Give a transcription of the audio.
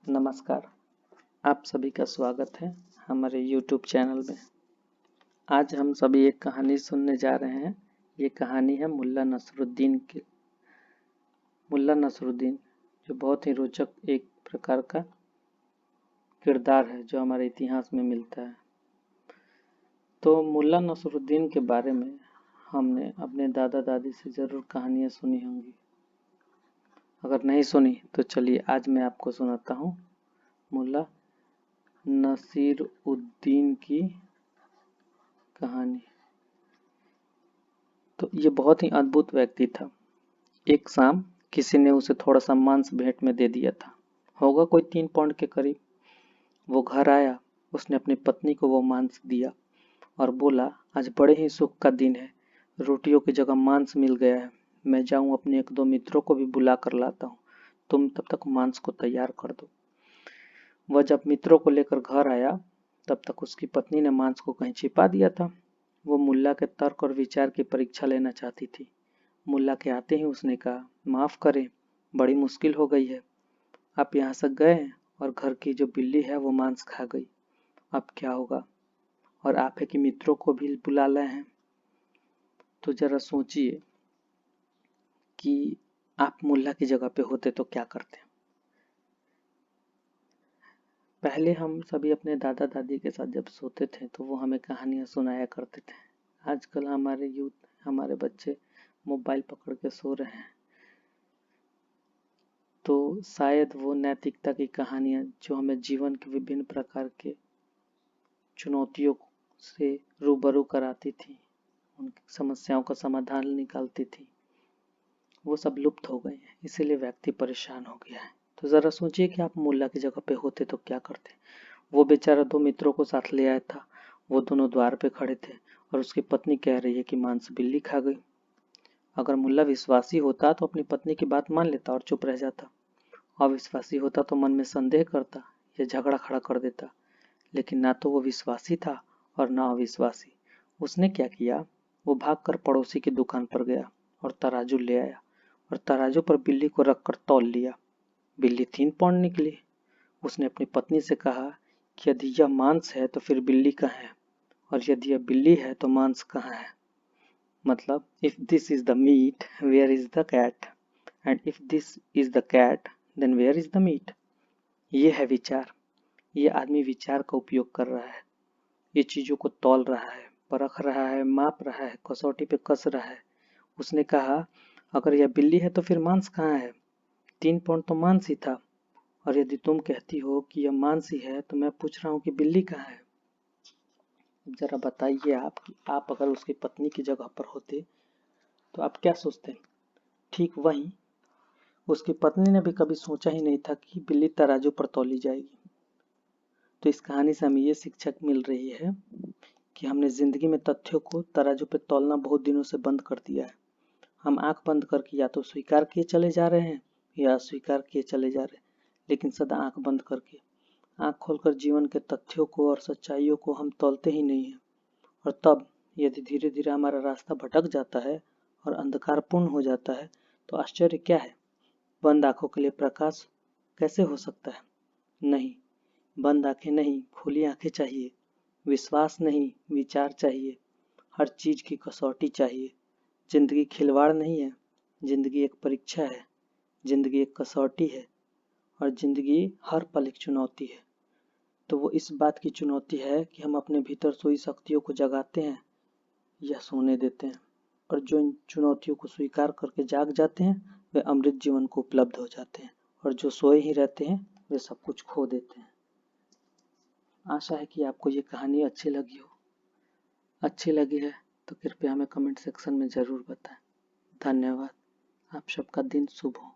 नमस्कार। आप सभी का स्वागत है हमारे YouTube चैनल में। आज हम सभी एक कहानी सुनने जा रहे हैं। ये कहानी है मुल्ला नसरुद्दीन की। मुल्ला नसरुद्दीन जो बहुत ही रोचक एक प्रकार का किरदार है जो हमारे इतिहास में मिलता है। तो मुल्ला नसरुद्दीन के बारे में हमने अपने दादा दादी से ज़रूर कहानियाँ सुनी होंगी। अगर नहीं सुनी तो चलिए आज मैं आपको सुनाता हूँ मुल्ला नसीरुद्दीन की कहानी। तो ये बहुत ही अद्भुत व्यक्ति था। एक शाम किसी ने उसे थोड़ा सा मांस भेंट में दे दिया था, होगा कोई 3 पाउंड के करीब। वो घर आया, उसने अपनी पत्नी को वो मांस दिया और बोला, आज बड़े ही सुख का दिन है, रोटियों की जगह मांस मिल गया है। मैं जाऊं अपने 1-2 मित्रों को भी बुला कर लाता हूँ, तुम तब तक मांस को तैयार कर दो। वह जब मित्रों को लेकर घर आया तब तक उसकी पत्नी ने मांस को कहीं छिपा दिया था। वो मुल्ला के तर्क और विचार की परीक्षा लेना चाहती थी। मुल्ला के आते ही उसने कहा, माफ़ करें, बड़ी मुश्किल हो गई है। आप यहाँ से गए हैं और घर की जो बिल्ली है वो मांस खा गई। अब क्या होगा? और आप है कि मित्रों को भी बुला लाए हैं। तो जरा सोचिए कि आप मुल्ला की जगह पे होते तो क्या करते। पहले हम सभी अपने दादा दादी के साथ जब सोते थे तो वो हमें कहानियाँ सुनाया करते थे। आजकल हमारे यूथ, हमारे बच्चे मोबाइल पकड़ के सो रहे हैं। तो शायद वो नैतिकता की कहानियाँ जो हमें जीवन के विभिन्न प्रकार के चुनौतियों से रूबरू कराती थी, उन समस्याओं का समाधान निकालती थी, वो सब लुप्त हो गए हैं। इसीलिए व्यक्ति परेशान हो गया है। तो ज़रा सोचिए कि आप मुल्ला की जगह पे होते तो क्या करते। वो बेचारा 2 मित्रों को साथ ले आया था। वो दोनों द्वार पे खड़े थे और उसकी पत्नी कह रही है कि मांस बिल्ली खा गई। अगर मुल्ला विश्वासी होता तो अपनी पत्नी की बात मान लेता और चुप रह जाता। अविश्वासी होता तो मन में संदेह करता या झगड़ा खड़ा कर देता। लेकिन ना तो वो विश्वासी था और ना अविश्वासी। उसने क्या किया, वो भागकर पड़ोसी की दुकान पर गया और तराजू ले आया और तराजू पर बिल्ली को रखकर तौल लिया। बिल्ली 3 पाउंड निकली। उसने अपनी पत्नी से कहा कि यदि यह मांस है तो फिर बिल्ली कहाँ है, और यदि यह बिल्ली है तो मांस कहाँ है। मतलब if this is the meat where is the cat, and if this is the cat then where is the meat. ये है विचार। ये आदमी विचार का उपयोग कर रहा है। ये चीजों को तौल रहा है, परख रहा है, माप रहा है, कसौटी पे कस रहा है। उसने कहा, अगर यह बिल्ली है तो फिर मांस कहाँ है। 3 पाउंड तो मांस ही था, और यदि तुम कहती हो कि यह मांस ही है तो मैं पूछ रहा हूँ कि बिल्ली कहाँ है। जरा बताइए आप कि आप अगर उसकी पत्नी की जगह पर होते तो आप क्या सोचते। ठीक वहीं उसकी पत्नी ने भी कभी सोचा ही नहीं था कि बिल्ली तराजू पर तौली जाएगी। तो इस कहानी से हमें ये शिक्षा मिल रही है कि हमने जिंदगी में तथ्यों को तराजू पर तौलना बहुत दिनों से बंद कर दिया है। हम आंख बंद करके या तो स्वीकार किए चले जा रहे हैं या अस्वीकार किए चले जा रहे हैं, लेकिन सदा आंख बंद करके, आंख खोलकर जीवन के तथ्यों को और सच्चाइयों को हम तौलते ही नहीं हैं। और तब यदि धीरे धीरे हमारा रास्ता भटक जाता है और अंधकारपूर्ण हो जाता है तो आश्चर्य क्या है। बंद आंखों के लिए प्रकाश कैसे हो सकता है। नहीं, बंद आंखें नहीं, खुली आंखें चाहिए। विश्वास नहीं, विचार चाहिए। हर चीज की कसौटी चाहिए। जिंदगी खिलवाड़ नहीं है, जिंदगी एक परीक्षा है, जिंदगी एक कसौटी है, और जिंदगी हर पल एक चुनौती है। तो वो इस बात की चुनौती है कि हम अपने भीतर सोई शक्तियों को जगाते हैं या सोने देते हैं। और जो इन चुनौतियों को स्वीकार करके जाग जाते हैं वे अमृत जीवन को उपलब्ध हो जाते हैं, और जो सोए ही रहते हैं वे सब कुछ खो देते हैं। आशा है कि आपको ये कहानी अच्छी लगी हो। अच्छी लगी है तो कृपया हमें कमेंट सेक्शन में ज़रूर बताएं। धन्यवाद। आप सबका दिन शुभ हो।